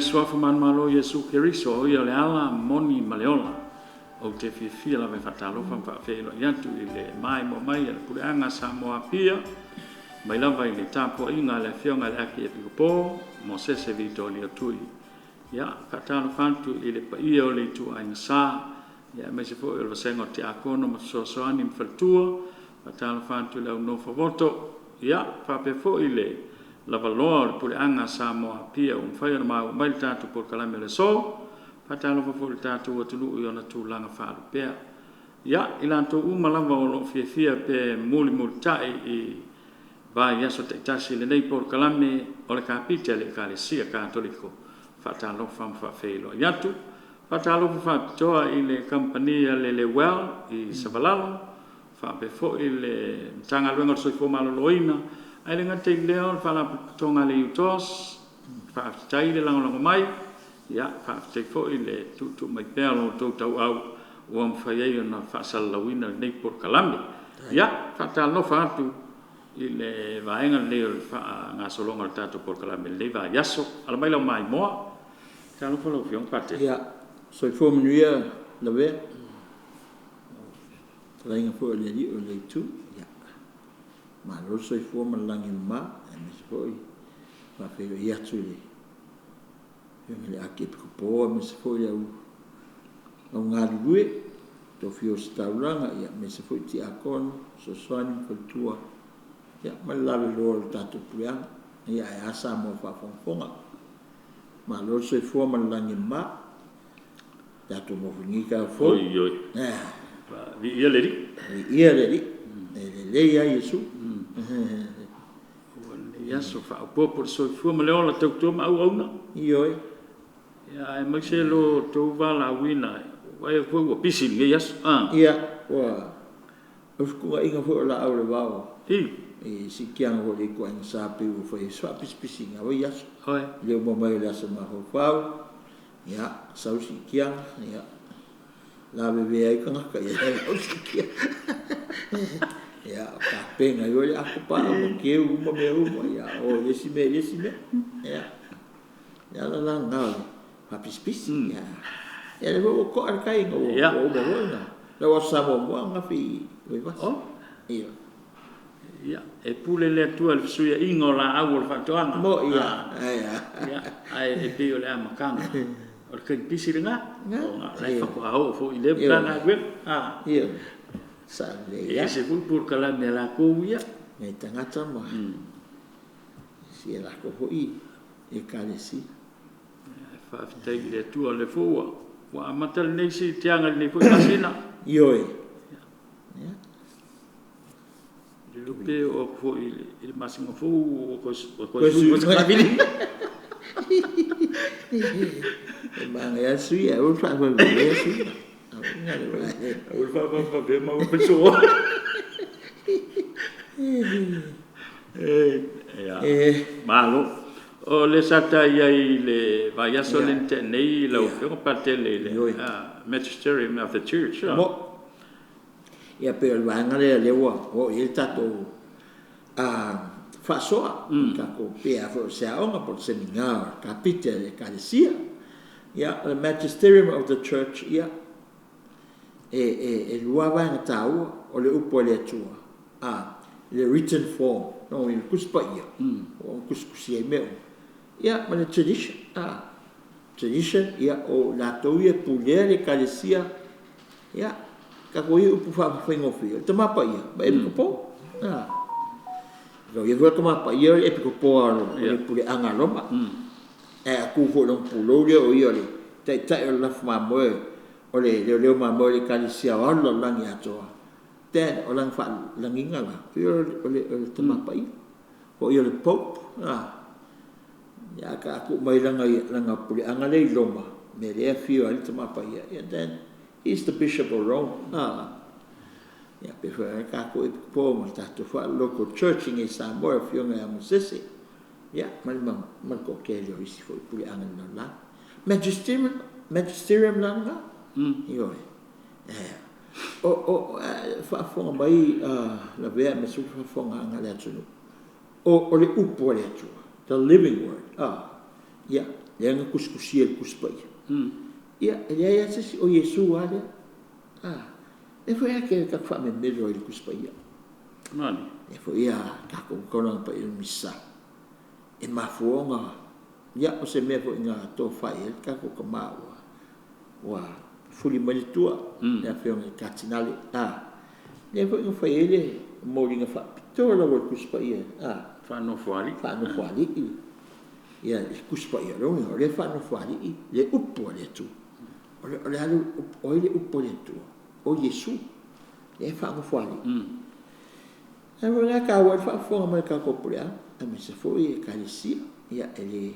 swafa man malo Yesu Keriso ia le ala moni maleola o te fia la me fatalo fa felo yantu ile mai mo mai le kuanga Samoa pia mai lava ile tapo inga le fionga le aki e po mo se Victoria tui ya fatalo fantu ile pa ia o le tu ai sa ya me se fo il sengo te akono mo so ani mfatua fatalo fantu le no voto ya fa pe fo ile la valor por anga Samoa pia fai ma mai tanto por kalame le so fatalo fo tanto o tulu yo na tu langa fa pe ya ilanto malava o fia pe muli multai e va ya so te tasi le nei por kalame o le Kapite le Ekalesia katoliko fatalo fam fa felo ya tu fatalo fa toa ile compagnia le well i savalalo fa pe fo ile tanga luenga so fo malo loina ai le ngate leo fala tonga le utos fa tai le lango mai ya fa te fo ile tu mai pelo to tau au o fa ye na fa salawina nei por kalame ya fa ta no fa tu ile va en le fa nga solonga tato por kalame le va yaso ala mai la mai mo ta no fo lo fion pate ya so fo mnuia la ve la inga fo le di o le tu ma lo so i fu malangi ma e mi foi ma felo ia tuli io me le aki po mi se foi au nga lui to fio stauranga ia mi se foi ti akon so soani kultua ia ma la lo tato puang ia e asa mo fa fonga ma lo so i fu malangi ma tato mo finga fo oi ia le di le ia Yesu ya so fa por so fu me leola te tu ma au na ioi ya e se lo tu va la wina wa e fu pisi nge yes ia wa of ku inga fu la au le va e si kiang ho le ko en sa pe u foi so pisi nga wa yes oi le mo mai la sa ma ho fa ya sa si kiang ya la bebe ai ka ka ya o si kiang ya ka pena yo le aku pa mo ke uma ya o yesi me ya la nga pa pis ya ya le ko ar kai ngo o bo na le wa sa mo nga fi we va ya e pule le tu al suya ingola au fa toanga mo ya ai e pe le amakanga o ke pisi nga o la fa ko au fo ile plana gwe sa le ya se fu por kala me la ko ya me tangata mo si la ko i Ekalesia fa te le tu le fo wa matal nei si tianga le fo asina yoi ya le pe o fo il massimo fo ko la vini ma ya sui o fa ko ya sui fa be ma penso malo o le sata ia le vai solente nei lo fio patele le magisterium of the church ia pe el vanga le wa o il tato fa soa ka ko pe a fo se a onga por seminar Kapite le Ekalesia ia the magisterium of the church ia e luava na tau o le upo le tua le written form no il kuspa ia o kuskusi e meu ia ma le tradition ia o la toia pule le Ekalesia ia ka ko i upu fa fengo fi te mapa ia ba e ko po no ia ko mapa ia e ko po le pule anga loma e aku fo lo pulo le o ia le tai la fa mo o le ma mo le Ekalesia o lo langi atoa ten o lang fa langinga la o le tama pai o le pope ya ka aku mai langa puli anga le loma me le fio al tama pai and then he's the bishop of Rome ya pe fa ka ko po mo ta to fa local church in Samoa fio nga musese ya mal ko ke le isi fo puli anga la magisterium langa io fa fonga mai la vea me su fa fonga ngale atu o le upo le atu the living word ya le nga kuskusia le kuspai ia le ia se o Yesu ale e foi ake ka fa me melo le kuspai ia mani e foi ia ka ko kona pa il misa e mafuonga ia o se me foi nga to fa il ka ko kama wa fuli mali tua ia fe on katinale le foi nga fa ele mo ringa fa pitola le kuspai ia fa no fuali ia kuspa ia rongi o le whanu whari le upo le tu o le alu o le upo le tu o Yesu le whanu whari e wala ka wa whafonga mai ka kopulea a me se fo i Ekalesia ia ele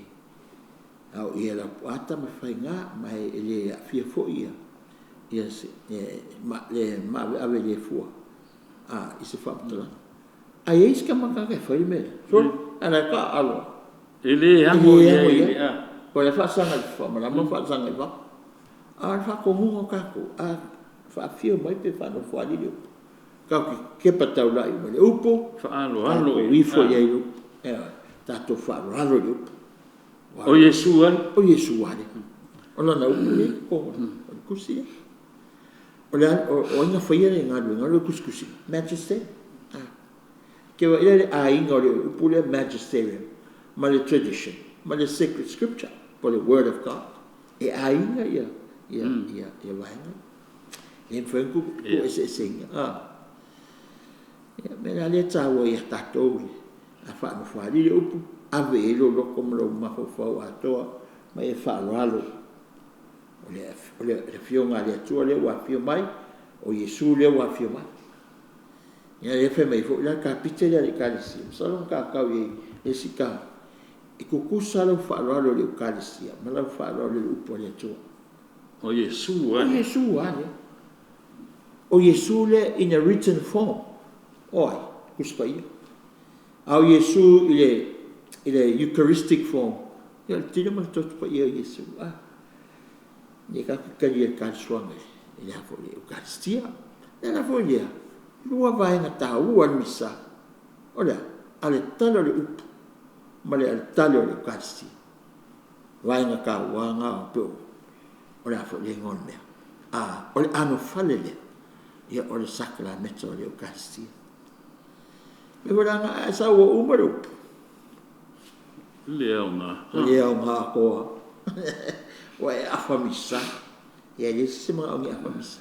au ia la puata me whainga mai ele a fia fo ia se ma ave le fua i se whaputala a eis ka makaka e whari me so ana ka alo ele amo ia ko le fa sanga fa mala mo fa sanga va fa ko mo ka ko fa fio mai pe fa no fo ali ka ke pata ula i le upo fa alo wi fo ia i ta to fa alo o Yesu ale ona na uli ko kusi o nga fa ia nga lo kuskusi majesty ke wa ile inga le upo le magisterium ma le tradition, ma le sacred scripture, for the word of God. E ainga ia vainga. E mwengu ku ese singa. Me na le tawa ia tatou a wha no whari le upu. Ave e lo loko mlo maho whau atoa, ma e wha alo. O le fionga le atua le wa fio mai, o Yesu le wa fio mai. Ia le fe mai fo la kapite le Ekalesia. Salon ka kau e sika. E kukusa lau whaaralo le Ekalesia, ma lau whaaralo le upo le atua. O Yesu ale. O Yesu le in a written form. Oi, kuspa ia. Au Yesu ile Eucharistic form. Ia tira ma totu pa ia Yesu. Ia ka kukari e kalsuanga. Ia hafo le Eucharistia. Ia hafo le. Lua vaenga tahu al misa. Ola, ale talo le upo. Ma le altale o le Ekalesia. Vainga ka wanga o peo. O le afo le ngon mea. O le ano fale le. Ia o le sakramento o le Ekalesia. Me waranga a sa ua umaru. Leo nga koa. Wa e afa misa. Ia le se mga ongi afa misa.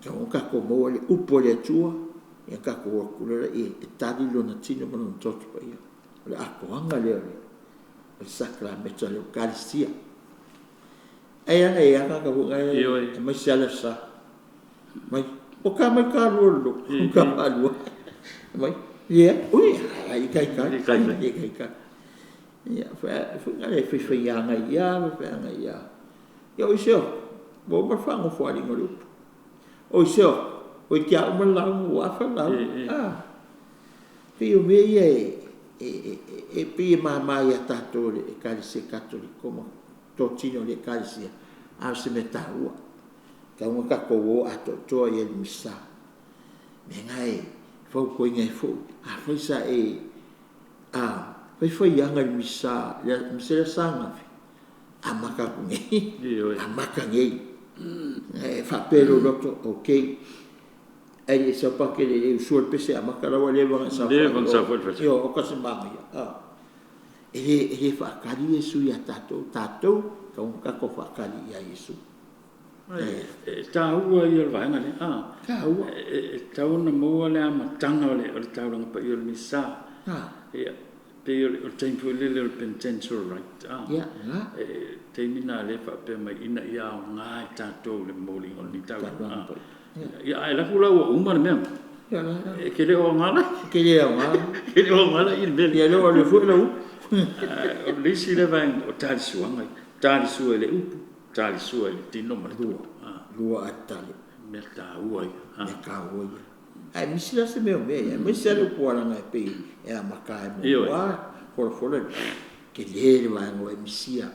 Ka onka ko mo le upo le atua. Ia ka ko wakulera e tali lona tino manon totu pa ia. Le akoanga leo le sakramento le Ekalesia. Ai anga ka bunga mai sala sa. Mai o ka mai ka lo ka alua. Mai ui ai kai. Ia fa ngale fa yanga ia. Yo isio bo ba fa ngo fo ali ngolu. O isio o kia o la wa fa la. Pio me e pia mama ia tato le Ekalesia katoliko mo totino le Ekalesia a se metaua ka un ka ko a to ia misa me ngai fo ko ngai fo a foi sa foi yanga misa ya misa sanga a maka ngai fa pelo loto okay ai so pa che le sul pese a makala wale bang sa yo o ka se mama e fa kali Yesu ya tato ka un ka ko fa kali ya Yesu tau ia vainga le tau na mo le matanga le tau nga pa ia misa pe o tempo le penitential right te mina le fa pe mai ina ia nga tato le moli on ni tau ia ai la kula o umar mem ke le o ngala il bel ia lo le fu lo o le si le van o tali suanga tali su le upu tali su le tino ma lua atali me ta uai ai misila se meu me misila ko ala ngai pe e a makai mo por ke le va ngo misia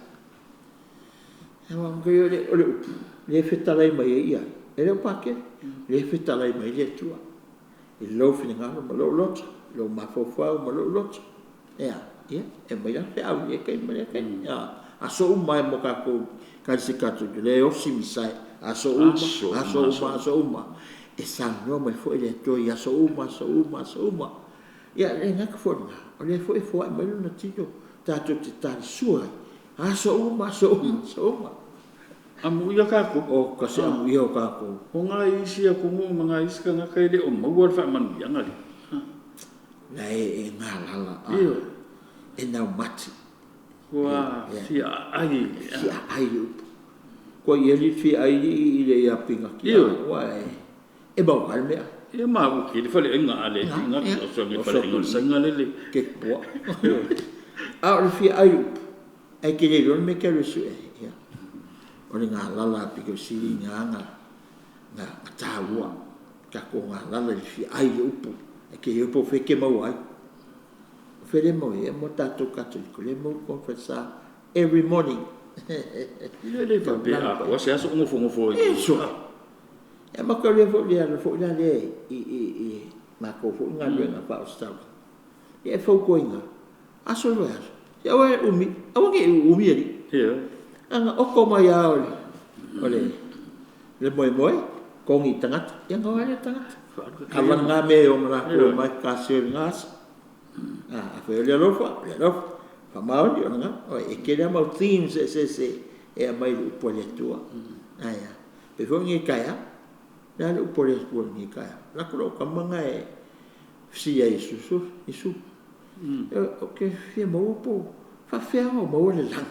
e wa ngo le feta lai mai ia ele pake le feta lai mai le tua il lo fina ma lo lot ma fo ma lo lot e mai la fe au e kai mai kai aso uma mo ka ko kalisi katoliko le osi misai aso uma e sango mai foi le to ya aso uma ya le ngak fona o le foi mai no tito tato te tali sua aso uma amu ia ka ko o ka se amu ia ka ko o nga isi a kumu mga iska nga kai le o mawar fa man yang ali la e ngala iyo e na mati wa si ai ko yeli fi ai ile ya pinga ki wa e ba wa me e ma u ki fa le nga ale nga so ngi fa le nga sanga le ke po a fi ai ai ke le ron me ke le su ya o nga lala piko si nga tawa ka ko nga lala fi ai upu ke eu po fe ke mau ai fe le mo e mo tato katoliko le mo confessa every morning le fa be a ko se aso ngofo so e ma ko le fo le ma ko fo nga le na pa sta e fo ko nga aso lo ya wa umi ali anga oko mai aole le moi ko ngi tangat yang ko ale tangat awan nga me o mara ko mai kasir ngas fe le rofa fa mau di nga o e ke le mau themes se e mai u pole tua aya pe fo ngi kaya na u pole ko ngi kaya la ko ka manga e si ya isu o ke fi mo po fa fe mo le lang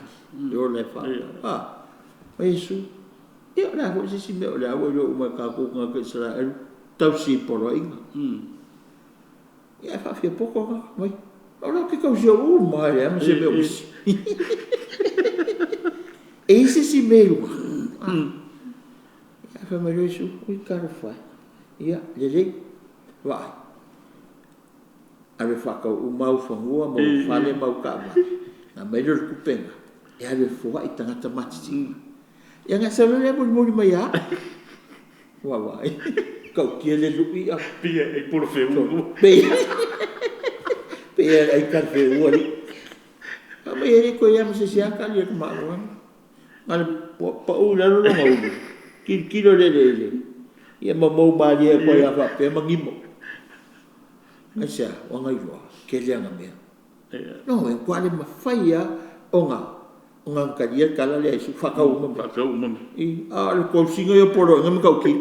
yo le fa Yesu ya la ko si me la wo yo ma ka ko nga ke sala tau si poro inga ya fa fi poco mai ora que causa uma é mas é meu esse si meu ya fa me Yesu o cara fa ya le vai ave fa ka o mau fa mo fa le mau ka na melhor kupenga ya le fo ai tanga mati ya nga sa le mo mai ya wa kau kia le lupi a pia e por fe pia ai ka fe wali a me ere ko ya se sia ka le ma mal pa u la no mau kilo le ya ma mau ma le ko ya fa pe mangimo asa wa ngai wa ke le nga me no en kwale ma faia onga ka dia kala le su fa ka u i a le ko singa yo poro ngam ka ki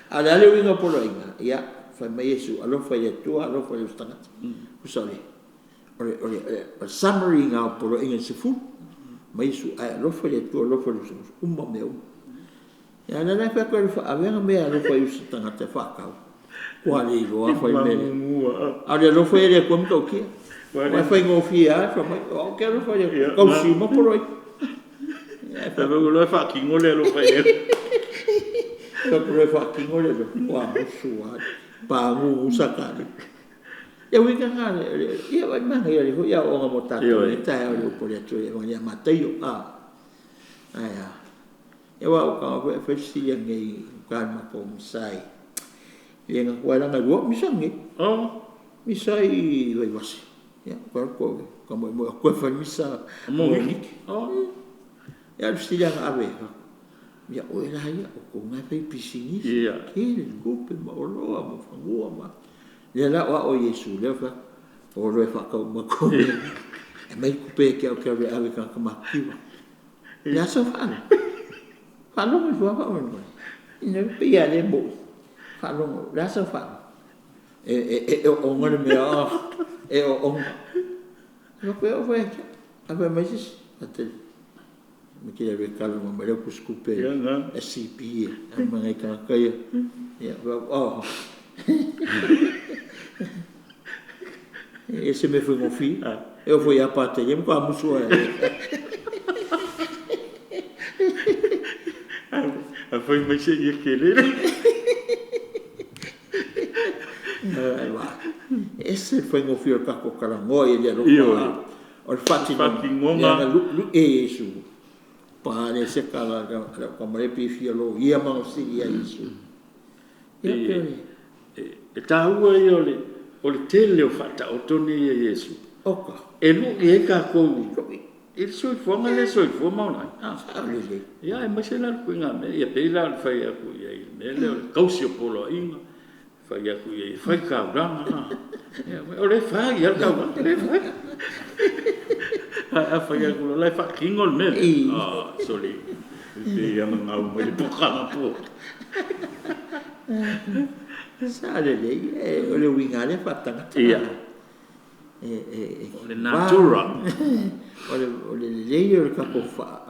ala le winga polo inga ya fa mai Yesu alo fa ye tu alo fa le stangat usale o summary nga polo inga se fu mai Yesu alo fa ye tu alo fa le umma meu ya la fa ko fa ave nga me alo fa Yesu stangat fa ka ko ali lo fa me ale alo fa ye ko mto ki ma fa ngo fia fa mai o ke alo fa ye ko si mo polo ya fa lo fa ki ngole alo fa ye ka pro fa ki ngole lo wa musua pa ngu usakani ya winga ngale ya wa manga ya ya o nga mota ta ya lo po ya to ya ya Mateo aya ya wa ka ko fa si ya ngai ka ma po misai ya nga wa nga lo misangi misai lo wasi ya ko mo fa misa mo ni ya si ya ave ya o era ya o ko ngai pe pisini ke ko pe ma o lo mo fangua ma ya la o Yesu le fa o lo fa ka mo ko e mai ku pe ke o ke ave ka ma ki ya so fa lo mo fa mo ina pe ya le mo fa lo la so fa o ngore me o no pe o fa ave mais até me kira be kala mo mere kuskupe SCP mga kakaya ya esse me foi mon filho eu fui a parte ele me com a musua foi mais cheio que ele esse foi meu filho com a carango ele era o fatinho lu isso pare se kala ka mai pe fia lo ia ma si ia isso e taua i o le tele o fata o toni e Yesu oka e lu e ka ko il soi fonga le soi fo mau nai Alele. ia e masela ku nga me ia peila fai aku ia il mele kausio polo inga fai aku ia fai ka ranga ia o le fai ia ka le fai a fai aku le fai kingol mele sorry ia ngau mo le poka po Alele o le winga le fatanga. ia o le natura o le leio ka ko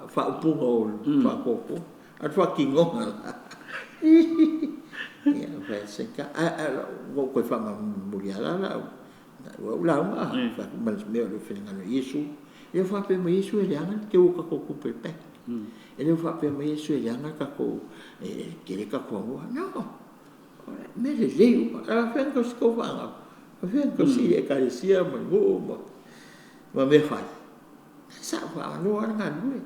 fa upunga o fa ko at fa kingonga ia fa seka go ko fa muriala la la fa mal me o feeling ano Yesu e fa pe me Yesu e anga ke o ka ko pe pe e le fa pe me Yesu e anga ka ko ke le ka ko no me le leio a fa ko sko fa a fa ko si Ekalesia ma me fa sa fa no nga nu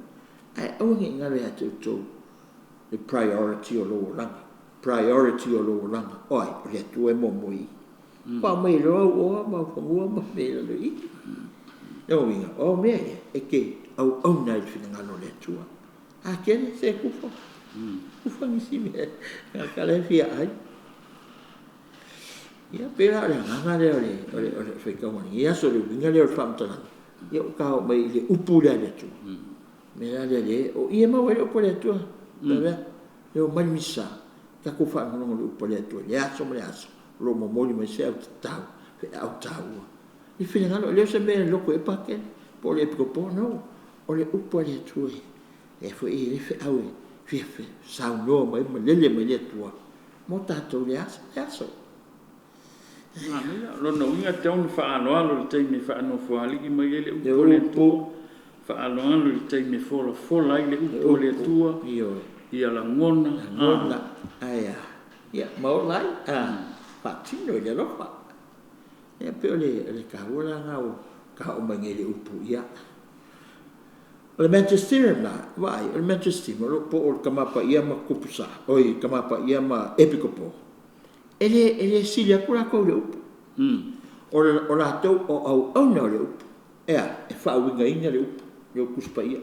ai o ngi nga le atu to the priority o lo lang oi le tu e mo moi pa me lo o ma fa mo me lo i no winga o me e ke au na fina nga no le tu a ken se ku fa ni si me ka le fia ai ia pera le nga le fe ka mo ia so le winga le fa mtana ia ka mai le upu le tu me la le o ia ma wele upu le tu bebe le mai misa ka ko fa no le upu le tu le aso me aso lo mo mo me se tau fe au tau i fina ngalo le se me lo ko e pa ke po le propo no o le upu le tu e fo i fe au fe sa no mai me le tu mo tato le aso lo no inga te on fa ano lo te me fa ano fo ali ki mai le upo le tu fa ano lo te me fo la le upo le tua ia la ngona aia ia mau lai fa tino le lo fa ia pe le ka wala ngau ka o mangi le upo ia le magisterium la vai le magisterium lo po o kamapa ia ma kupusa oi kamapa ia ma epikopo ele silia kura ko le upu o la tau o no le upu ea e fa winga inga le upu le kuspa ia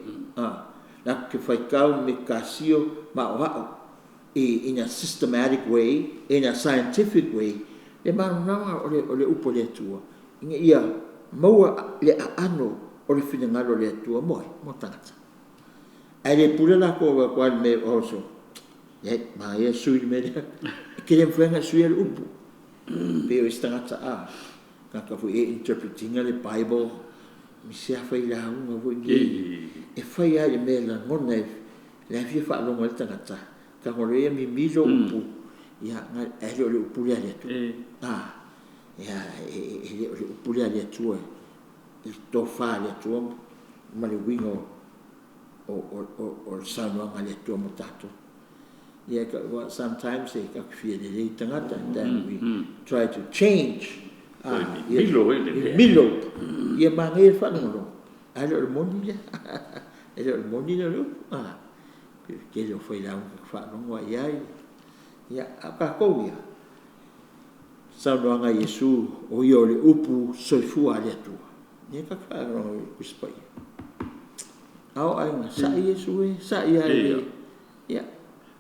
na ke fai kau me kasio ma o in a systematic way in a scientific way le mana o le upu le tua inga ia maua le ano o le fina ngalo le tua mo tangata ai le pula la ko wa me also ma ia sui me ke le fenga sui le upu pe o istangata ka fu interpreting le Bible mi se fai la un vo e fai ai me la mona la fi fa lo mo tangata ka mo le mi mizo upu ya nga e le upu le tu ya e le upu le tu il to fa le tu ma le wingo o sanwa nga le tu mo tato. Yeah, sometimes they feel the tangata, and then we try to change. Milo. Yeah, mangi fa no. Alo mondi lo. Ke lo foi la fa no wa ya. Ya apa ko ya. Sa no nga Yesu o yo le upu so fu ale tu. Ye ka fa no kuspai. Au ai sa Yesu sa ya. Ya.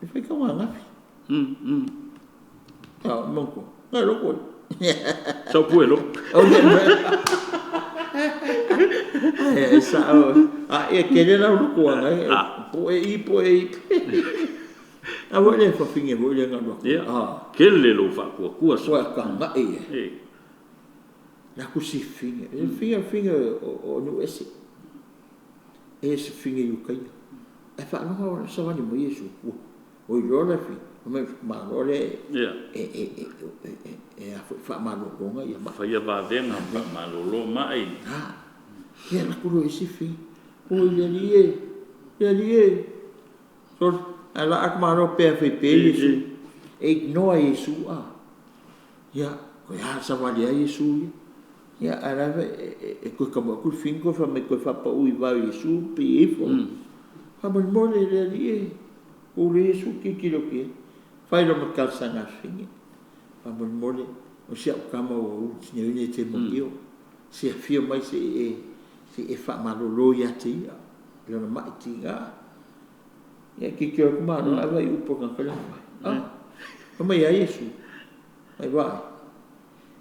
Fai ka wanga fi. Mongko. Ngai lo ko. so puelo O le. Sa o. E ke le lo ko wanga. Po e. A wo le fa finge wo le ngalo. Ke le lo fa ko so ka nga la ku si finge. Finge o no ese. Ese finge yu kai. E fa no sa wa ni mo Yesu. O ilola fi ma lole fa ma lo longa ia fa ia va venga ma lo mai ia la kulo isi fi o ia so ala ak ma lo pe Yesu ignore Yesu ia ko ya sa va dia Yesu ia ala ko como ku fingo fa me ko fa pa u va Yesu pe ifo fa mo le o le su ki ke fai lo ma kalsa na fingi pa mo o sia kama o ni te mo io sia fio mai se si e fa malolo ia ti le na mai ti nga ia ki ke ko ma no ava u po ka kala ko mai ai Yesu ai vai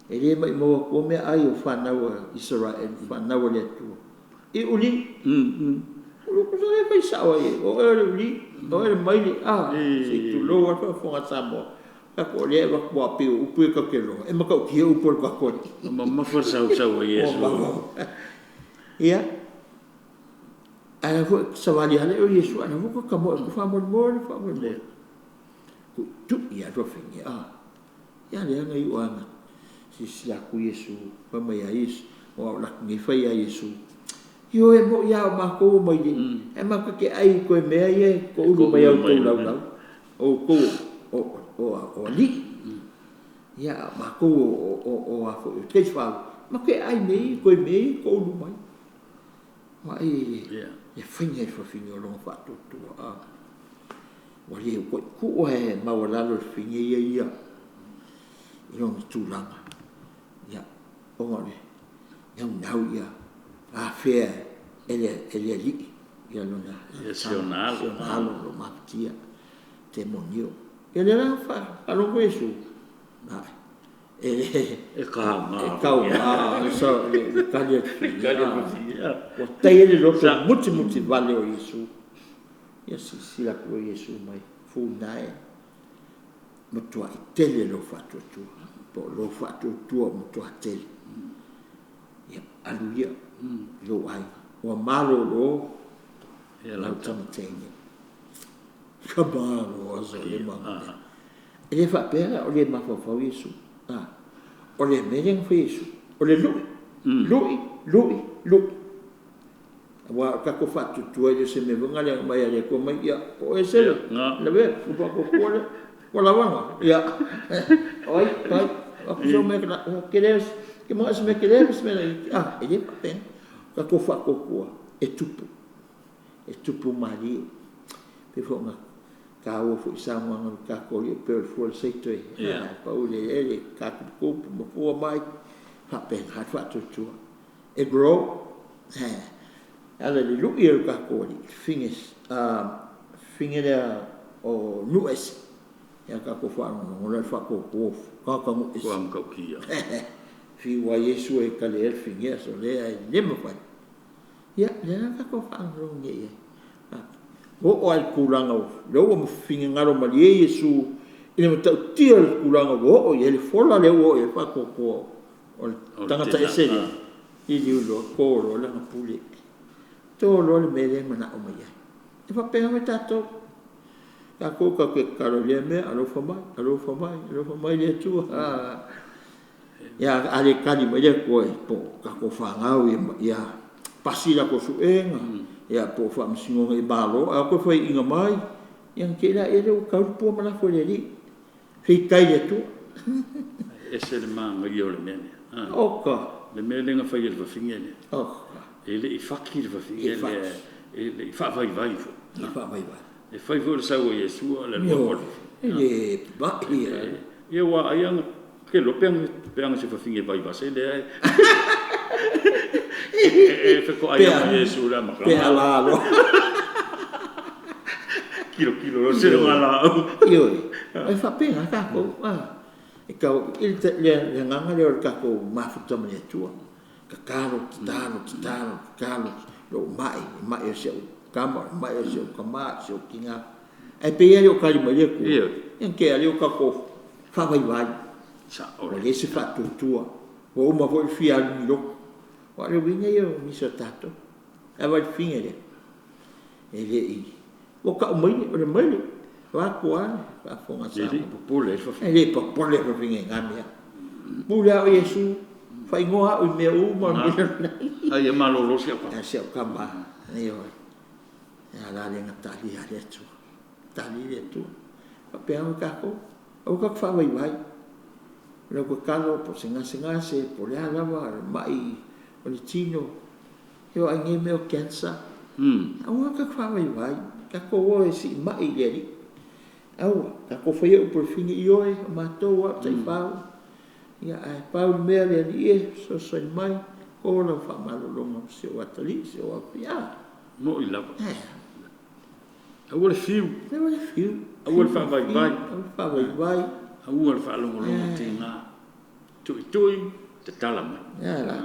ele mai mo ko me ai o fa na wa Israel fa na wa le tu e uli o ko se vai sa wa o e uli o e mai ni si tu lo wa fo nga sa mo ka ko le wa ko pe u pu ka ke lo e ma ka ki u po ka ko ma for sa wa Yesu ia ana ko sa wa ali o Yesu ana ko ka mo ko fa mo ku tu ia do fingi ia le nga i ana si aku Yesu pa mai ais o la ngi fai a Yesu yo e mo ia ma ko mai e ma ka ke ai ko me ai ko u mai au to la o ko o li ia ma ko o a ko ke fa ma ke ai me ko u mai ma e fingi fa fingi o lo fa tu wali ko ku e ma wala lo fingi ia yo tu langa ya ongore yang nau ya fe ele li ya lona nacional lo matia temonio ele la fa alo Yesu so le kalia o tele lo muti vale o Yesu ya si la ko Yesu mai fu nai mutua tele lo fa tu po lo fa tu mutua tele ya aluia lo ai o malo lo ya la tamtene kabalo aso le mama ele fa pera o le ma fa Yesu o le mereng fa Yesu o le lui wa ka ko fa tu e se me venga le mai le ko mai ya o ese le ve ko ko la wanga ya oi aku so me queres que mais me queres me ele papen ka ko fa ko e tupu mali pe fo nga ka o fo sa mo ka ko le per fo se to pa o le ka ko mo fo mai papen ha fa tu e grow ala le lu ir ka ko li fingis fingera o nues ya ka ko fa no le fa ko ka mo ko am ka kia fi wa Yesu e ka le fingia so le ai le mo fa ya le ka ko fa no nge o al kulanga lo mo finga ngaro ma Yesu ina mo ta tia kulanga o ye le fola le o e fa ko o tangata ese i lo ko lo la puli to lo le mele mana o mai e fa pe me tato ka ko ka ke ka lo le me alo fa mai le tu ya ale kali mai le ko po ka ko fa ngau ya pasila ko su ya po fa msingo e balo a ko fa inga mai yang kira ele o ka po mala fo le li fi kai le tu ese le manga yo le mene oka le mele nga fa ye va fingene ele i fakir va fingene ele i fa vai fo e fai vo sa o Yesu la lo ele ba ye wa ayang ke lo peng se fa fingene vai va se le e fe ko ayang Yesu la ma pe ala lo kilo lo se ngala yo e fa pe ka ko e ka il te le nganga le ka ko ma fu to me tu ka kalo lo mai e se kama mai e se kama se kinga e pe ele o ka li mai ko en ke ale o ka ko fa vai sa o le se fa tu o ma vo fi al lo o le vinga io mi so tato e va finire ele i o ka mai o le mai wa ko a fonga sa popole ele popole fa finga ngamia pula o Yesu fai ngoa o me o ma ai malo lo se pa se kama io ala le ngatali ale tu tali le tu pa pe o ka fa vai lo ko kalo po singa se po le ala mai o le tino io ai me o cancer o ka fa vai ka ko o si mai le au ka ko fa o por fini io ma to wa tai pau ia ai pau me le so mai ko la fa malolonga se o atali se o apia mo i lava awal fiu le fiu awal fa vai awal fa longo tina tui te talama ya la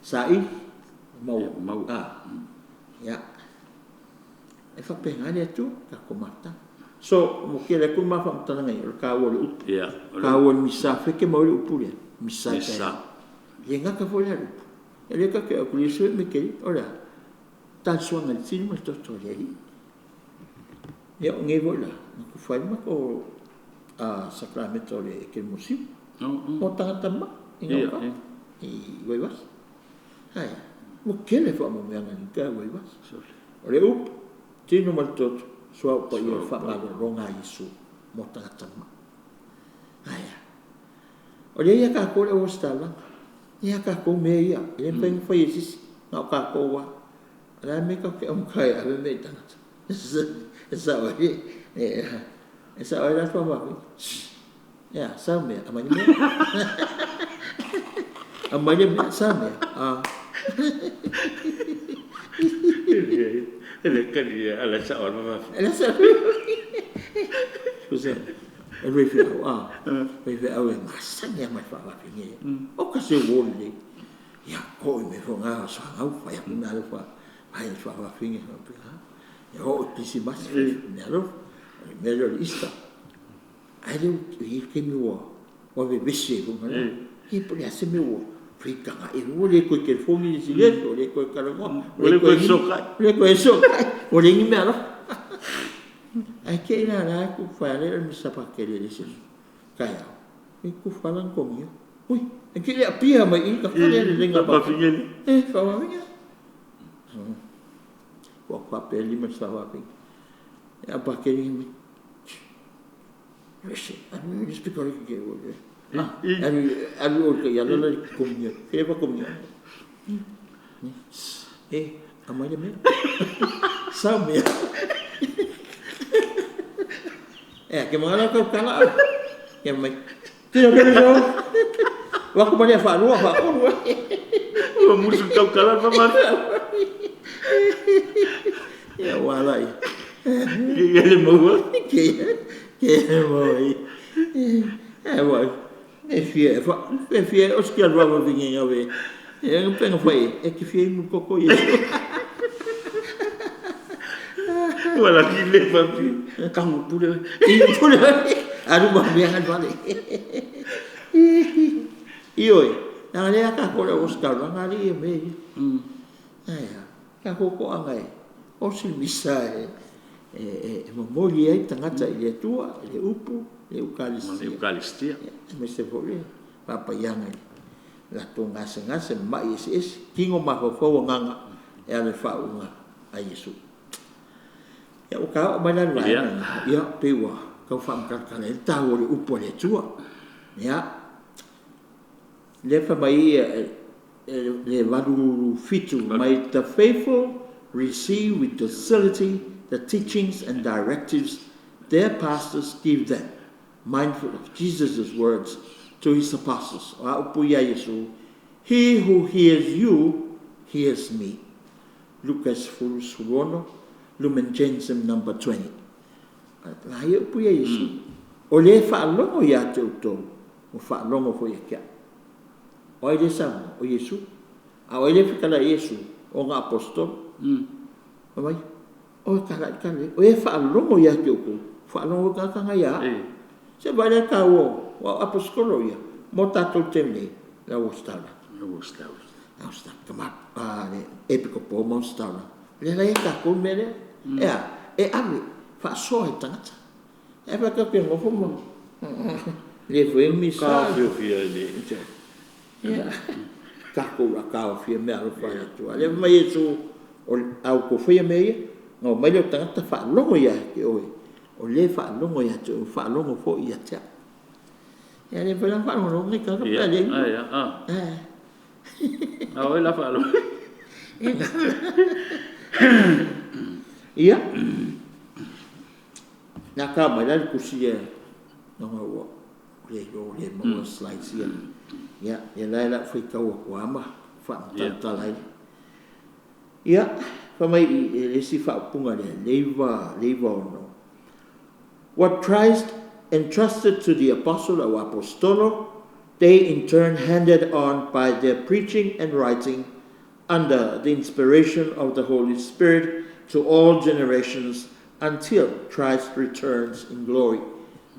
sai mau ya e fa penga le tu ka komata so mo ke le kuma fa tana ngai ka wol up ya ka wol misa fe ke mo le upule misa ye nga ka fola lu ele ka ke ku yesu me ke ora tan suanga il film to tori ya ngai vola ku fa ma ko sacramento le ke musip mo tanga tama inga ka i webas hai mo ke le fa mo me nga ka webas ore up tino mal tot so pa yo fa ma ronga yesu mo tanga tama hai ore ya ka ko le ostala ia ka ko me ia e peng fa yesis na ka ko wa la me ka ke kai a me tana esa wa esa wa la fa ma ya sa me amanya me sa me ele kan dia ala sa wa ma ala sa Jose e refi au e masanya mai fa pinge o ka se wolle ya ko me fo nga so au fa ya na lo fa ai fa pinge ya o tisi mas me alo me lo ista ai lo ke mi wo ve bese ko nga e po ya se me wo frika nga e wo le ko ke fo mi si le le ko ka lo le ko so o le ni me alo ai ke ina la ku fare mi sa pa ke le dice kaya ku falan komio ui e ke le apia mai ka fare le lenga pa fingel fa wa minga ko pa pe li me sa wa pe ya pa ke ni Resi, anu ni spikor ke wo anu o ke ya la komio ke pa komio amanya me sa me que mangala kau kala que mai tira pero wa ko bani fa lu fa ko wa musu kau kala fa ma ya wala ya le mo que mo wa e fie os que alwa va vinha ave e un pengo foi e que fie un poco e wala ki le fa kamu pule aru ba biangan vale oi na le ka ko os ka na ali me ka ko angai o si misa mo moli ai tangata ile tua le upu le eucaristia me se vole papa yanga la tonga senga se mai es kingo ma fo nganga e ale fa unga a yesu ya o ka o mana la ya pewa ka fam ka le ta o le upo le tua ya le fa mai le vadu fitu mai the faithful receive with docility the teachings and directives their pastors give them, mindful of Jesus' words to his apostles. He who hears you hears me. Lucas FrIoaneOno, Lumen Gentium number 20. Lai upuia Yesu. O le whaalongo ia te utou. O whaalongo fo ia kia. O ele sama, o Yesu. A o ele whikala Yesu, o ngā apostol. O mai, o kala o e whaalongo ia te utou. Whaalongo kakanga ia. Se vale ka o apostolo ia. Mo tātou teme, la o stala. Austa, kama epiko po mo stala. Le la ka ko mele. E ave fa so e tangata. E pa ka pe mo mo. Le foi mi sa. Ka fia le. Ka ko la ka fia me alo fa tu. Le mai tu o au ko foi me. No mai le tangata fa longo ia ke oi. O le fa longo ia tu fa longo fo ia ta. E le fa longo ni ka ka le. Ahora la falo. Ia. Na kama la kusia. No mo le mo slides ia. Ya, ya lai la fai kau aku ama. Fa talai. Ya, fa mai le si fa punga le leiva ono. What Christ entrusted to the apostle or apostolo, they in turn handed on by their preaching and writing under the inspiration of the Holy Spirit to all generations until Christ returns in glory.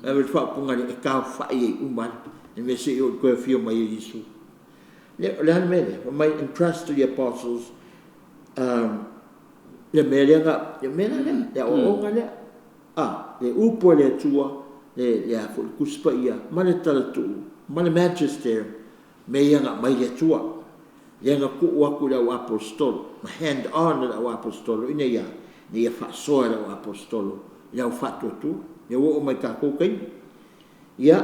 I will fa punga le ka fa ye uman. And we see you go feel my Yesu. Learn me, my entrust to the apostles. Le melenga, le onga le. Le upo le tua, le afol kuspa ia, male talatu, male magisterium, me yanga mai le tua. Yanga ku waku le apostolo, hand on le apostolo, ina ya, ne ya fa soa le apostolo, le fatu tu, le wo mai ka ko kai. Ya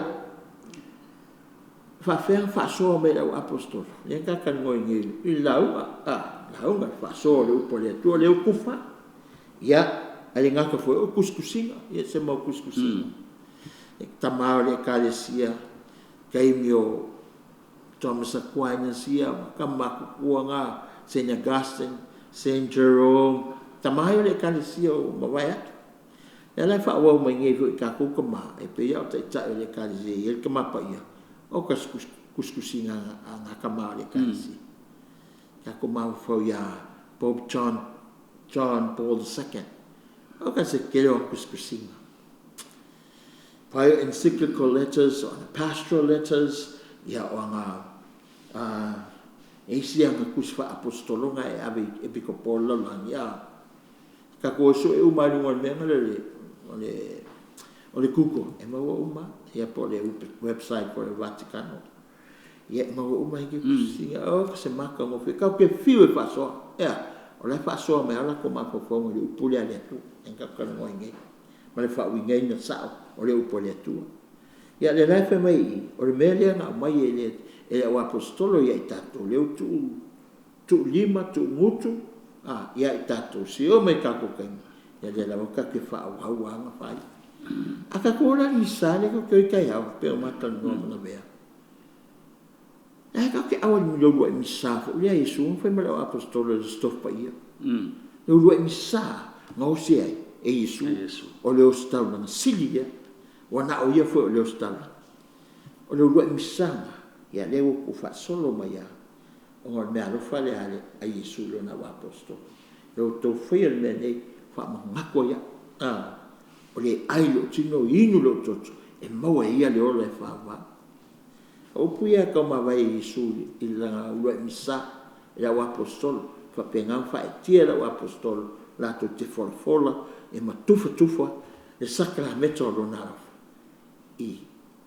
fa soa me le apostolo. Yanga kan ngoi ngi, ilaunga, launga fa soa le upo le tua, le kufa. Ya ale ngaka foi o kuskusinga, ia se mau kuskusinga. Tamao le Ekalesia, kaimio Thomas Aquinas ia, kamaku kuanga, Saint Augustine, Saint Jerome, tamao le Ekalesia o mawai atu. Ia lai wha wau mai ngei fui kako kama, e pe iau tai tai le Ekalesia, ia kama pa ia, o kas kuskusinga a ngaka mao le Ekalesia. Kako mau fau ia, Pope John Paul II. Okay, se kero kuskusinga. Prior encyclical letters, on pastoral letters, ya ona isia nga kusfa apostolo nga e abi epikopola lang ya. Kakoso e umari ngon menga le kuko e mawa uma ya po le website por el Vaticano. Ya mawa uma ki kusinga o se maka mo fe ka ke fiu e paso. Ya. Oleh fa so me ala ko ma ko fo le upule ale tu en ka kan mo ngai ma le fa wi ngai na sa o le upule tu ya le lai fe mai o le mele na mai ele o apostolo ya tato le tu lima tu mutu ya tato si o me ka ko kan ya le la ka ke fa wa ma fa aka ko la misale ko ke kai ha pe ma tan no na vea ka ke awal lo lo misa fo le Yesu foi mal apostolo de stof pa ia lo lo misa ngau se e Yesu o le ostal na silia wana o ia fo le ostal o lo misa ya le ko fa solo mai ya o me alo fa le ale a Yesu lo na apostolo lo to foi el mene fa ma ngako ya o le ai lo tino inu lo toto e mau ia le o le fa va o puia ka mawai Yesu i langa ua misa ia o apostolo fa penga fa tia la o apostolo la to te fola e ma tufa e sacramento lo na i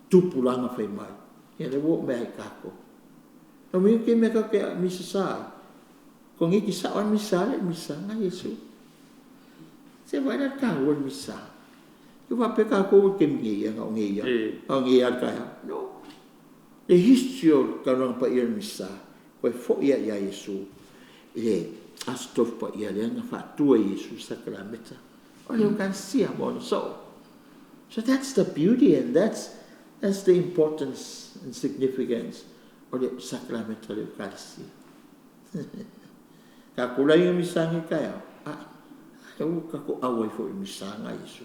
tupulanga fai mai ia le wo me ai kako no mi ke me ka ke misa sa ko ngi ki sa on misa nga Yesu se vai na ka o misa tu va pe ka ko ke ngi ia ngi ia ka no le histio karang pa ia misa ko fo ia Yesu le astof pa ia le nga fa tu Yesu sacramento only you can see about so that's the beauty and that's the importance and significance of the sacramental Eucharisty. Kakula yung misa ngi kaya kako awai fo misa nga Yesu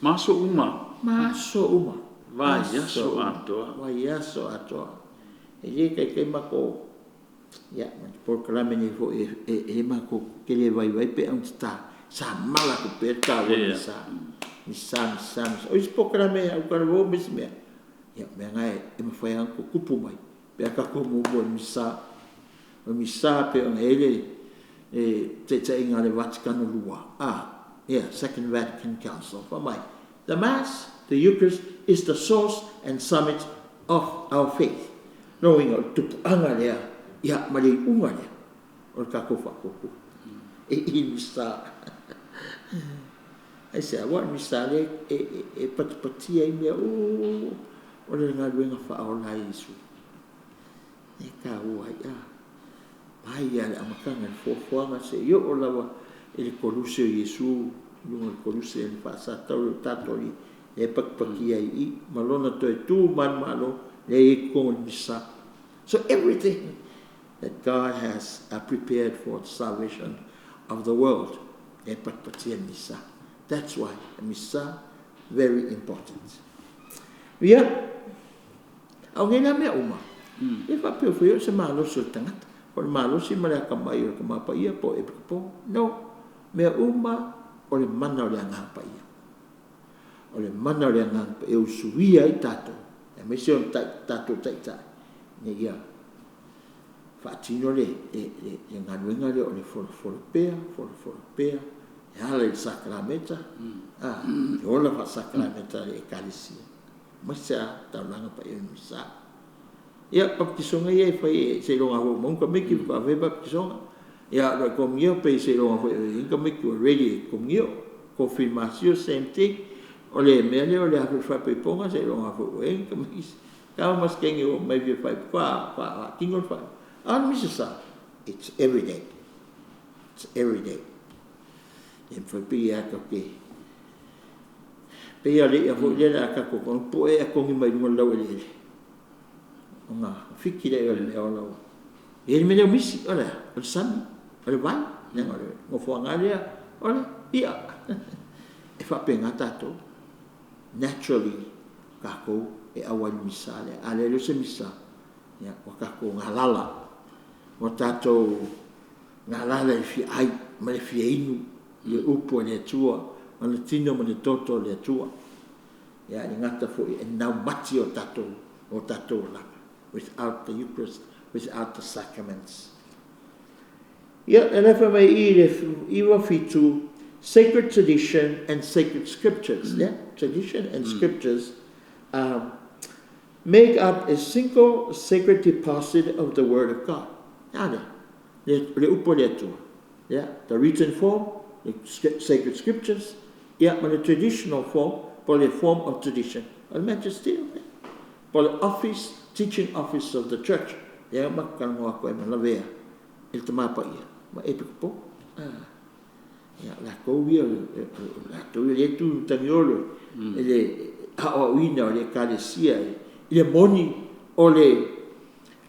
maso uma vai yaso atoa e ke mako ya por clamene fo e mako ke le vai pe un sta sa mala ko per ka misa o ispo clame au karbo misme ya me ngai e me foi anko kupu mai pe ka ko mo misa pe on ele te inga le Vaticano lua Second Vatican Council for mai the Mass, the Eucharist, is the source and summit of our faith. Knowing o tupuanga lea, ia mali unga lea, o kako whakoku. E misa. Ai se awa misa le, e patipatia i mea, o le ngā ruenga whaola Yesu. E ka ua ia. Mai ia le amakanga le fuafuanga se, yo o lawa, e le koruse o Yesu, lunga koruse e whaasa tau tatori e pakpakia i malona toi tu man malo So everything that God has prepared for the salvation of the world, that's why misa very important. Au ngena mea uma. E whapeo whio se malo so tangata. O le malo si marea kamai o kamapa ia po e po. No. Mea uma o le mana o le angapa ia. O le mana o le angapa e usuia i tato. E me se o tato taitai. Ne ia. Whaatino le nganuenga le o le wholopea. E hala i sakramenta. E ola wha sakramenta le Ekalesia. Masa taulanga pa e misa. Ia baptisonga ia fai se longa ho mon ka meki pa ve baptisonga. Ia lo komio pe se longa ho inga meki already komio confirmation same thing. Ole mele ole ha fa pe ponga se longa ho inga meki. Ka mas kengi o maybe fai pa tingol fa. An misa it's every day. It's every day. Em fa pe ia ka ke. Pea le a hoi lera ka kokon po e a kongi mai runga lau ele. O ngā whiki le o le o lau. E le mene o misi, o le sami, o le vai, o le ngofua ngā lea, o le ia. E whape ngā tātou, naturally, kako e awali misa le, a le se misa, o kako ngā lala, o tātou ngā lala e fi ai, ma le fi inu, le upo le tua, ma le tino ma le toto le atua. Ia ni ngata foi e nau mati o tatou langa. Without the Eucharist, without the sacraments. Ia, e lefa mai iwa fitu, sacred tradition and sacred scriptures. Yeah? Tradition and scriptures make up a single sacred deposit of the Word of God. Nada. Le upo le atua. Yeah? The written form, the sacred scriptures, yeah, but the traditional form, for the form of tradition, the magisterium, for the office, teaching office of the church, yeah, makan mo ako ma lavea, il tamapa ia, ma epiko, yeah, la kovia, la tovia tu tamiolo, ele haoina le Ekalesia, le moni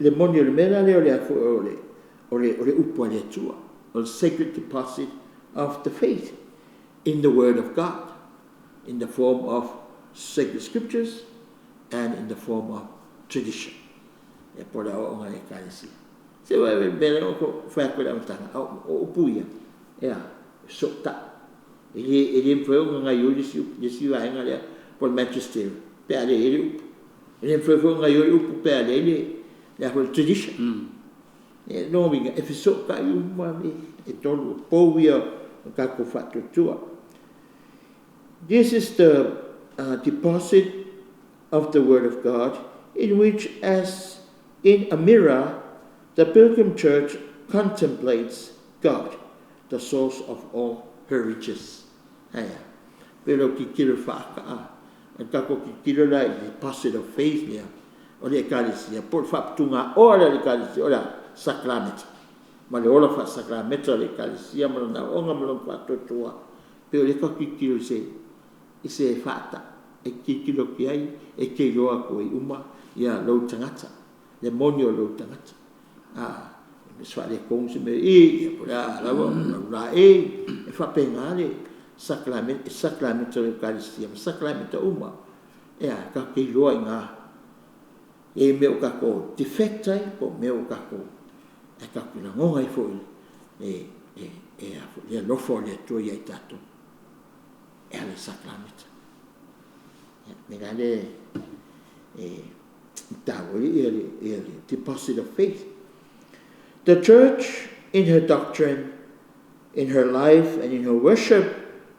le mena le upo le tua, the sacred deposit of the faith in the Word of God, in the form of sacred scriptures and in the form of tradition. E por a o ngai Ekalesia. Se vai bele o ko fa ko da mtanga o puia. Ea, sota. Ele foi o ngai o disi vai ngai por magisterium. Pe ale ele foi o ngai o pe ale ele por tradition. E no vinga e fiso ka yu ma e tolu povia ka ko fatu tua. This is the deposit of the Word of God, in which, as in a mirror, the pilgrim church contemplates God, the source of all her riches. Pero ki kilo whaka, and kako ki kilo la deposit of faith niya, o le Ekalesia, por whaptunga o le Ekalesia, o le sakramenta. Ma le ola wha sakramenta le Ekalesia, ma na onga ma lo whatotua, pero le kako ki kilo se, i se whata, e kikilo ki ai, e ke roa koe uma, ia lau tangata, le monio lau tangata. Me swa le kong se me, ia pura, la e whapenga le, sakramenta le Ekalesia, sakramenta uma, ia ka ke roa i ngā, e meo kako defectai, po meo kako, e kako la ngonga i fōi, e lofo le tua i tato. E ale sakramenta. Megale deposit of faith. The church, in her doctrine, in her life, and in her worship,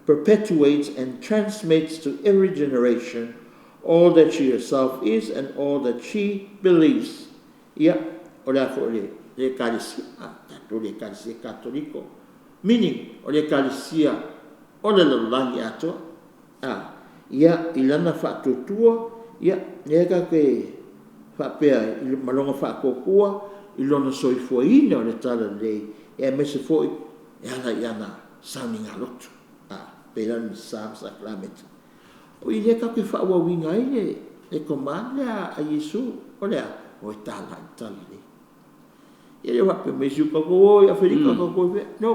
perpetuates and transmits to every generation all that she herself is and all that she believes. Ia, ora fo le Ekalesia, le Ekalesia katoliko. Meaning, o le Ekalesia, o le langi ato, ia ilana whaatutua, ia nega ke whapea malonga whaakokua, ilona soifuaina o le tala lei, e mese foi, e ana iana sauninga lotu, pera ni sam sakramenta. O i nega ke whaawawinga ile, e command a Yesu o le o tala tali e le wa pe me su ko o ya felika ko ko no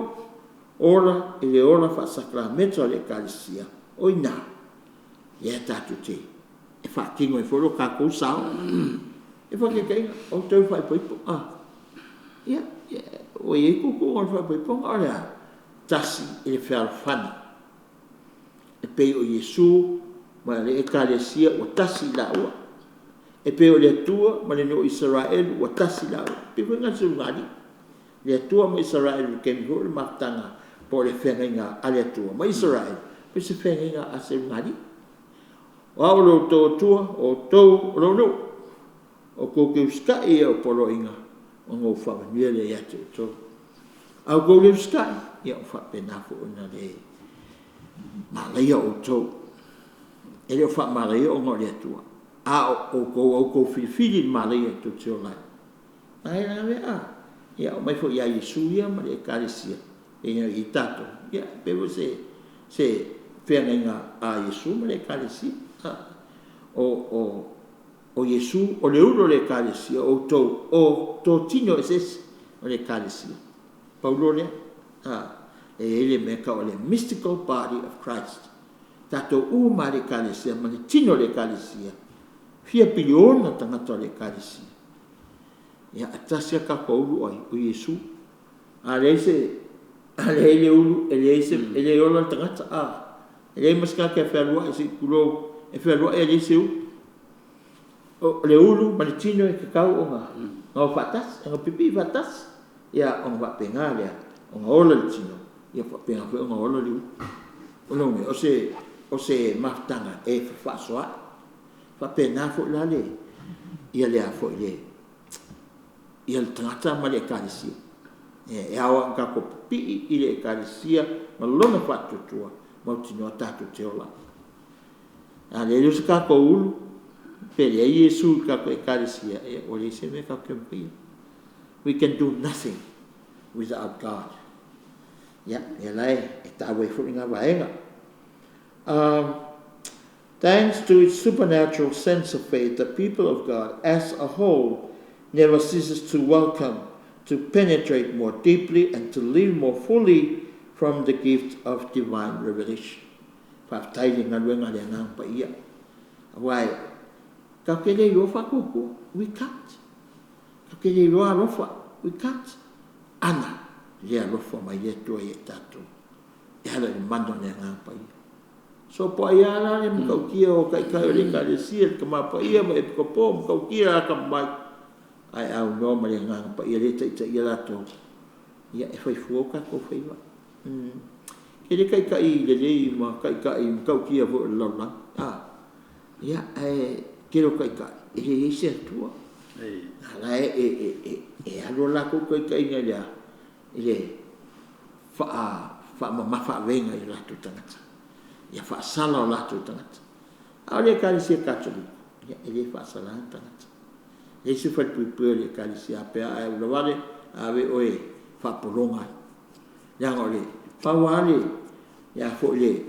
ora e le ora fa sacramento le Ekalesia o ina ia tatu te e fa kingo e folo ka ko sao e fa ke kai o te fa po ia o e ko ko fa po ora tasi e le fa fani e pe o Yesu ma le Ekalesia o tasi la o e pe o le tua ma le no Israel o tasi la o pe venga su ngani le tua ma Israel ke mi ho matanga po le fenga ale tua ma Israel pe se fenga a se ngani o lo to tua o to lo no o ko ke ska e o polo inga o ngo fa ni le ya to au ko le ska ya fa pe na fo na le ma le o to e le fa ma le o ngo le tua a o ko fi ma le to to la ai na me ya mai fo ya Yesu ya ma le Ekalesia e i tato ya pe se fenga a Yesu ma le Ekalesia o Yesu o le ulo le Ekalesia o to tino es o le Ekalesia Paulo le e ele me ka o le mystical body of Christ tato ma le Ekalesia ma le tino le Ekalesia fia piliona tangata le Ekalesia ya atasia ka ko o Yesu ale ele ulu ele ola tangata ele maska ke falua ese kulo e falua ele seu o le ulu manitino e kakau o nga fatas nga pipi fatas ya on va pengalia on ola le tino ya fa penga fe on ola le o no me o se maftanga e fa soa fa pena fo la le ia le afo le ia le tangata ma le Ekalesia e awa ka ko pi i le Ekalesia ma lona fa tutua ma tino tatu te ola ale le ska ko ulu pe le Yesu ka ko Ekalesia e o le se me ka kempi we can do nothing without God ya ele está we fuinga vaenga thanks to its supernatural sense of faith, the people of God as a whole never ceases to welcome, to penetrate more deeply, and to live more fully from the gift of divine revelation. Why? We can't. We can't. Ana, ya lofa ma yeto yetato. Ya la mando ne ngapa ia. So po ia la ne mo kia o kai kai le Ekalesia ke ma pa ia mo e ko po mo kia ka mai. Ai au no ma le ngapa ia le tai ia la to. Ia e foi fuoka ko foi wa. Ele kai kai le ma kai kai mo kia vo la la. Ia kero kai kai e se tua. Ala e alo la ko kai kai nga ya. Ile fa ma fa venga i la tangata. Ya fa sala la tangata. Ale Ekalesia katoliko. Ya ele fa sala tangata. E se fa pupu le Ekalesia pe a lo vale ave oe fa polonga. Ya ngole pa wale ya fo le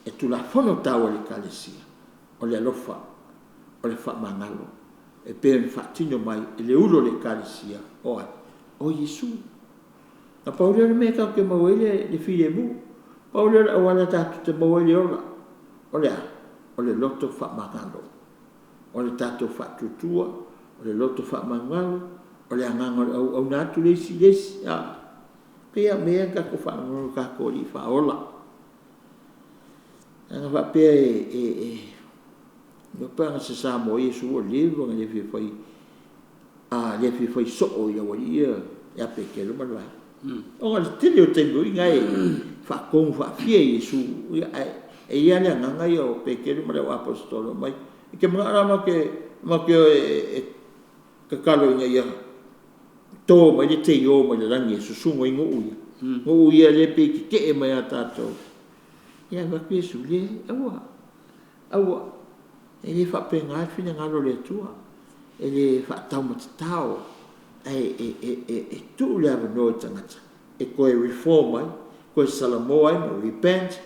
e tu la fono tawa le Ekalesia. O le lofa o le fa mangalo. E pe fa tino mai le ulo le Ekalesia o Yesu. Na Paulo me ka ke mawele le file mu. Paulo awala tatu te mawele ola. O le loto fa mangalo. O le tatu fa tutua, o le loto fa mangalo, o le anganga au natu le si lesi. Pea mea ka ko fa ngolo ka ko li fa ola. Anga fa pea no pa se sa mo Yesu o livro le fi foi le fi foi so o ia ya pe ke lo malwa. O le tele o tengo ngai fa con fa fie Yesu e ia le nganga yo pe ke lo malwa apostolo mai ke mara ma ke kalo ngai ya to mai te yo mai la ngi su su ngai ngo ia le pe ke mai atato ia va pe su le awa ele fa penga fina ngalo le tua ele fa tau matao tu le ave no tangata e ko reform ai ko salamo ai repent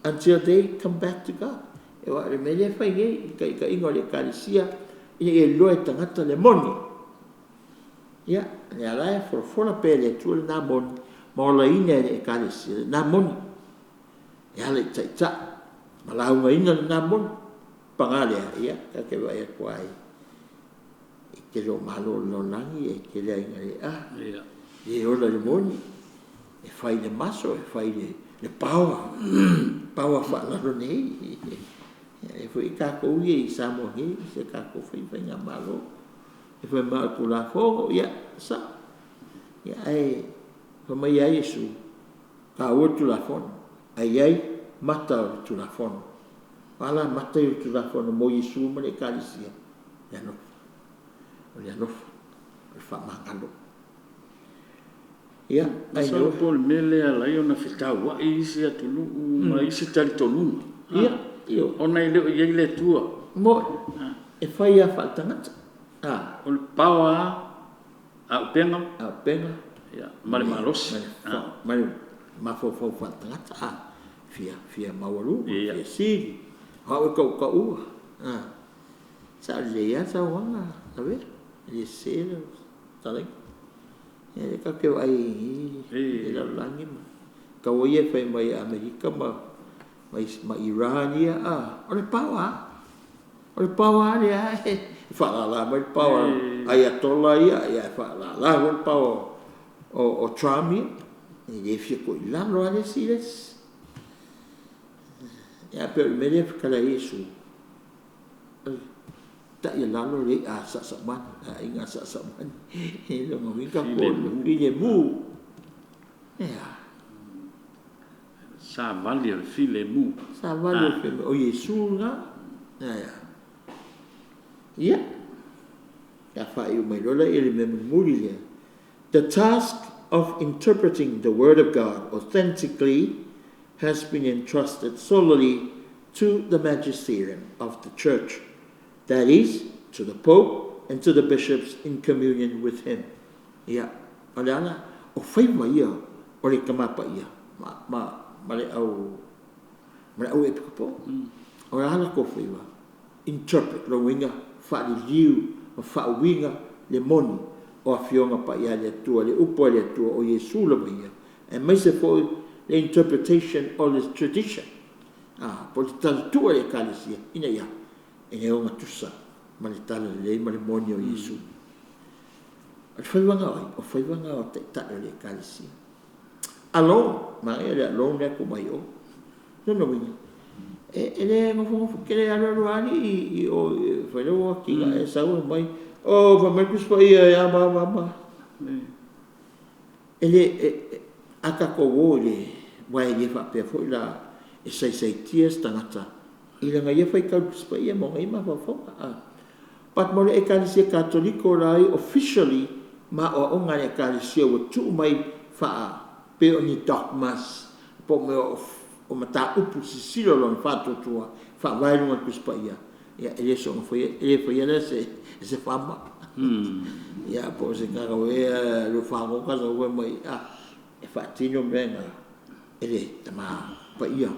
until they come back to God e wa le mele fai nge ka ingo le Ekalesia e loe tangata le moni ia le ala for pe le tu na moni ma la ina le Ekalesia na moni ia le tsa ma la una ina na moni pangale ia ka ke va e kwai ke lo malo lo langi e ke le inga ia e ola le moni e fai le maso e fai le power fa la lo nei e foi ka ko i sa mo ni se ka ko foi nga malo e foi ma ku la fo ia sa ia ai fa mai ai Yesu ka o tu la fon ai mata tu la fon ala mata tu la fon mo Yesu mo le Ekalesia ya no fa mangalo ia ai no pol mele ala yo na fita wa isi atulu ma isi tali tolu ia ona ile le tua mo e fai a fa tangata o pawa a penga ia male malos male ma fo fa tangata fia mawalu fia si ha o ka u sa le ya sa wanga sabe ele se tale e ka ke ai e la langi ka o ye fai mai Amerika ma Iran ia ole pawa ia fa la mai pawa ayatollah ia fa la o pawa o Trump e fie ko la lo ale siles ia per mele kala Yesu ta ia la lo le sa man inga sa man e lo mo ka ko le mu ia sa vale il file mu sa vale o Yesu nga ia ya fa io mai lo le memori le the task of interpreting the word of God authentically has been entrusted solely to the magisterium of the church, that is, to the Pope and to the bishops in communion with him. Ia, alana o whaiwa ia, o le kamapa ia, ma le au e pikapo, o le ala ko whaiwa, interpret lo winga, wha li liu, o wha winga le moni, o a fionga pa ia le tua, le upo le tua, o Yesu la ia, and mai se fo the interpretation of this tradition. Po te talitua le Ekalesia, ina ia, e ne o ngatusa, ma le tala le ma le moni o Yesu. O whaiwanga o te tala le Ekalesia. Alone, ma e le alone le ko mai o. No wingi. E le ngofu ke le alo ani i o whailua ki ga e sau mai. O, whamekus pa ia ma. E le aka ko wo le wai le fa pe fo la e sai tias tangata i le ngai fa ka spa ia mo ngai ma fa pat mo le Ekalesia katoliko rai officially ma o nga le Ekalesia wo tu mai fa pe oni dogmas po me o mata upu silo lon fa to tua fa vai no ku spa ia ele so foi ele se fama ia po se nga we lo fa mo ka so we mai e fatino menga ele tama pa ia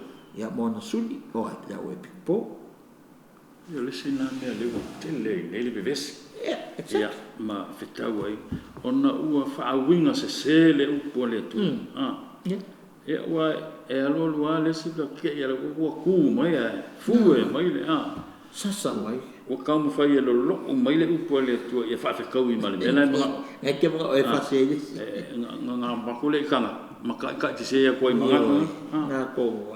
mona suli o la we pipo io le sina me le beves ia ma fitau ai ona ua faawinga se le upo le tu ia wa e alo le si ka ke ia lo ku mai fue mai le sasa mai o ka mo fai lo mai le upo le tu ia fa kau i male mela e ke mo e fa se nga ba ko le kana maka ka ti se ko i manga na ko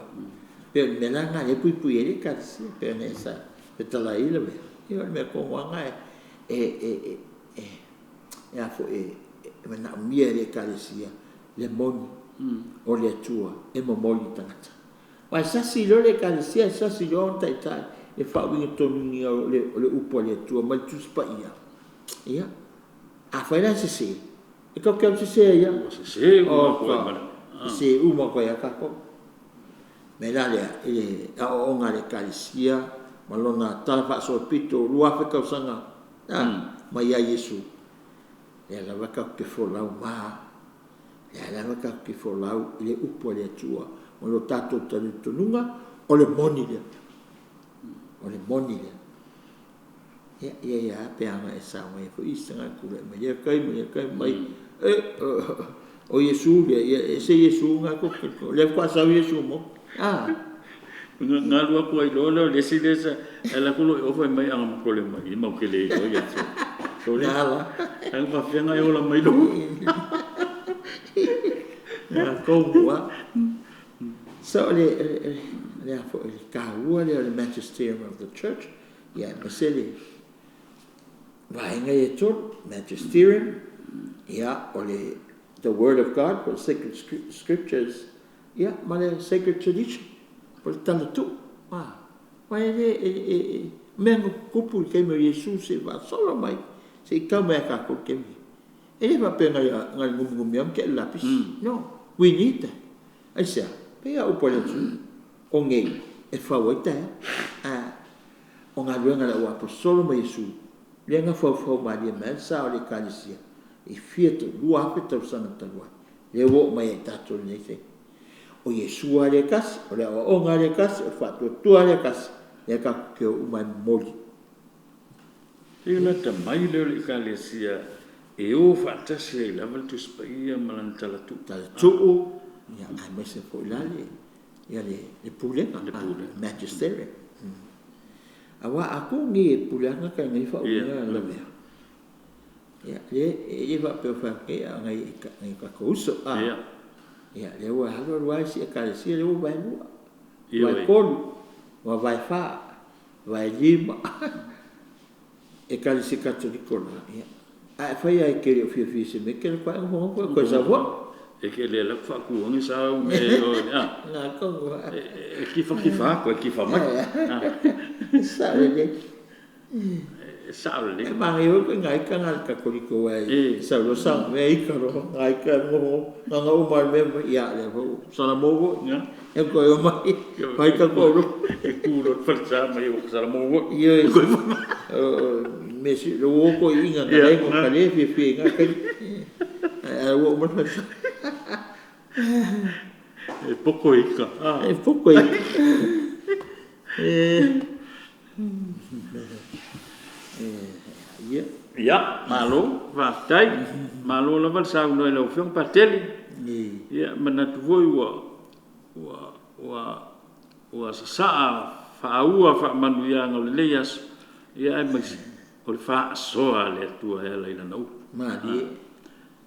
pe mela nga e pui ele ka se pe nesa pe tala ile me io me ko nga e a fo me na mia le Ekalesia le moni o le tua e mo moli tangata ma sa si lo le Ekalesia sa si lo tai e fa winga tonu le upo le tua ma tu spa ia a fa la se e ko ke se ia se se uma ko ya ka ko me la le o nga le Ekalesia malona tala fa so pito lua fa ka sanga ma ia Yesu e la va ka ke fo la ma e la va ka ke fo la le upo le tua o lo tato tonu o le moni le o le moni le. Ia pe anga e sa mai fo isanga kule mai ia kai mai. O Yesu le se Yesu nga ko le kwa sa Yesu mo. Nga lua ko ai lo le si le sa ala ko lo o mai ang ko le mai mo ke le o ya so le ala ang pa fenga yo la mai lo na ko wa so le for le ka wa le magisterium of the church ya mesele va nga e to magisterium ya o le the word of God for sacred scriptures ya ma le sacred tradition por tala tu ma e mengo kupu ke me Yesu se va solo mai se kama ka ko ke me e va pena ngal ngum yam ke lapis no we need that aisa pe a upole tu o ngai e fa waita o nga luenga la wa por solo mai Yesu lenga fo ma di mensa o le Ekalesia e fieto lua pe tau sana talua le wo mai tato le se o Yesu ale kas o le o ngale kas o fa tu ale kas e ka ke o mai moli e la ta mai le Ekalesia e o fa ta se la val tu spaia malan tala tu ya ai mai se po la le pule magisterium awa aku ni pule nga ka ngai fa o la me ya le va pe fa ke ngai ka ko uso ya le wa halo wa si Ekalesia le wa nu wa kon wa vai fa vai lima Ekalesia katoliko ya a fa ya ke fi se me ke kwa ho ko sa vo e ke le la fa ku ngi sa me o na ko e ki fa mai sa le sa le ma yo ko ngai ka ngal katoliko wa sa lo sa me I ka ro ngai ka ngo nga o mar me ya le ho sa la mo go ya e ko yo mai ka ko ro e ku ro fa sa mai o sa la mo go yo ko me si lo ko inga ka le ko ka le fi nga ka wo mo fa e poco ika ya malo va tai malo la val sa no lo fiong pateli ya manatu voi wa sa fa fa manu ya ngol leas ya ai mas o fa so ale tu ala ila no ma di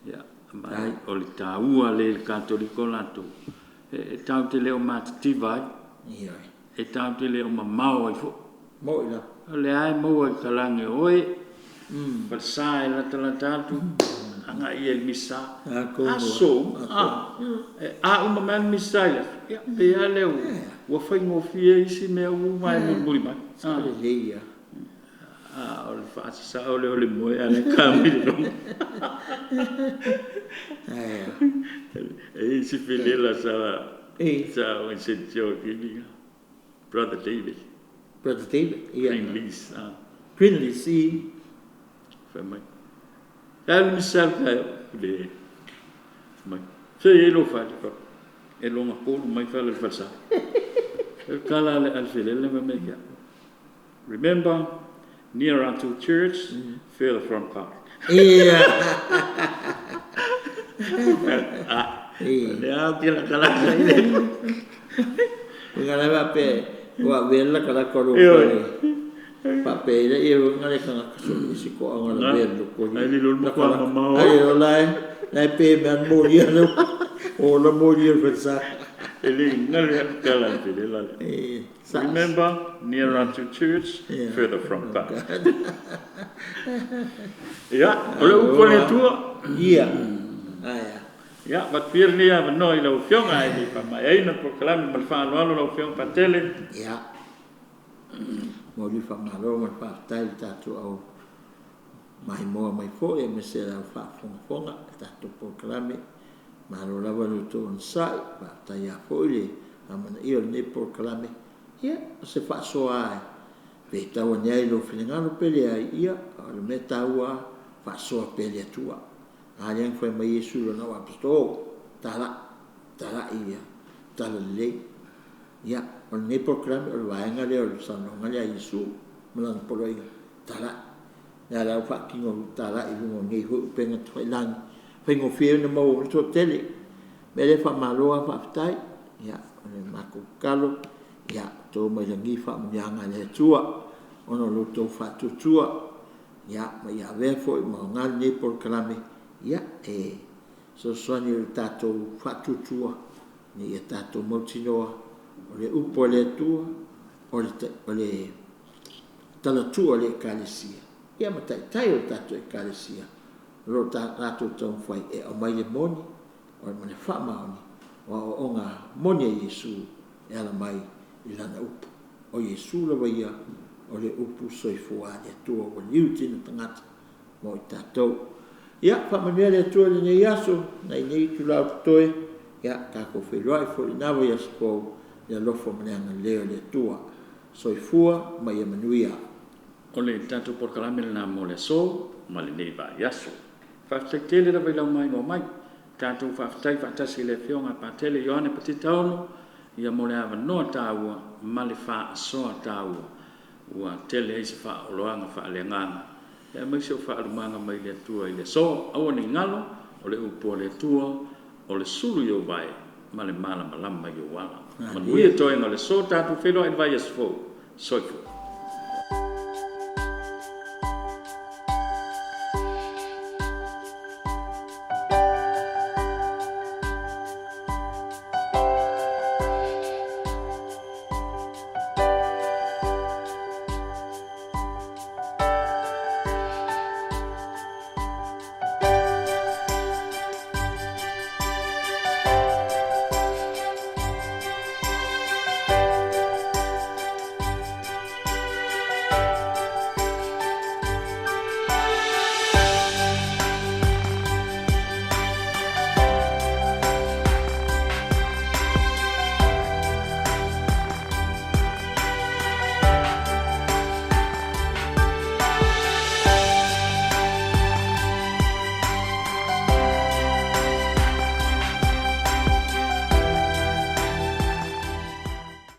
ya mai o le taua le katoliko lato e tau te leo matativa e tau te leo mamao ai fo mo ila le ai mo ai kalange oi per sai la tatu anga ia misa aso a uma man misa ya e ale o foi mo fie isi me o mai mo buri mai le o le fa sa o le mo ale kamilo e si file la sa o se jo di brother David yeah Friendly si famai al misal ka le mai se elo fa e lo ma po mai fa le falsa kala al file le me ya remember near unto church further from God ya tira kala ngala va pe wa vela kala ko pa pe le e ngale kanga so ko ngala velo ko ai lo mo ko mama ai lo lai pe man mo ye no o la mo ye pensa ele ngale kala pe la remember near unto church further from God ya ole ko le tu ya va pirni a noi lo fiong ai di pa mai na proclame mal fa lo fiong patele ya mo li fa malo mal pa tal tatu au mai mo mai fo e me se la fa fonga tatu proclame malo la va to on sai pa ta ya fo le amana io ne proclame ya se fa so ai pe ta o nei lo finangalo pele ai ia lo meta wa fa so pele tua yang foi mai Yesu lo na apostol tala ia tala le ia o nei program o vaenga le o sanonga le Yesu malang poloinga tala ya la fa kingo tala i lungo ngai ho penga toilang pengo fie na mo to tele mele fa maloa fa tai ia o le mako kalo ia to mai langi fa myanga le tua ono lo to fa tua ia ma ia ve fo ma ngal nei program ia so soani o tatou whatutua ni e tatou mautinoa o le upo le tua o le talatua le Ekalesia ia mataitai o tatou Ekalesia lo tatou tau whai e o mai le moni o le mone whamaoni o ngā moni a Yesu e ala mai i lana upo o Yesu la waia o le upu soifua le tua o le iutina tangata mo i tatou ia whamanuia le tua le nei aso nei nei tu lau toe ia kako whelua i foli nawa ia spo ia lofo maneanga leo le tua soifua mai ia manuia o le tatou porkalame le nā mo le so ma le nei va yaso whaftaitele la vai lau mai ngō mai tatou whaftai whaatasi le whionga pātele Ioane Patitaono ia mo le awa noa tāua ma le wha asoa tāua ua tele eisi wha oloanga wha alenganga e mai se fa alumanga mai le tua i le so au ni ngalo o le upo le tua o le sulu yo vai ma le mala malama yo wala man wi to e le so ta tu felo advice fo so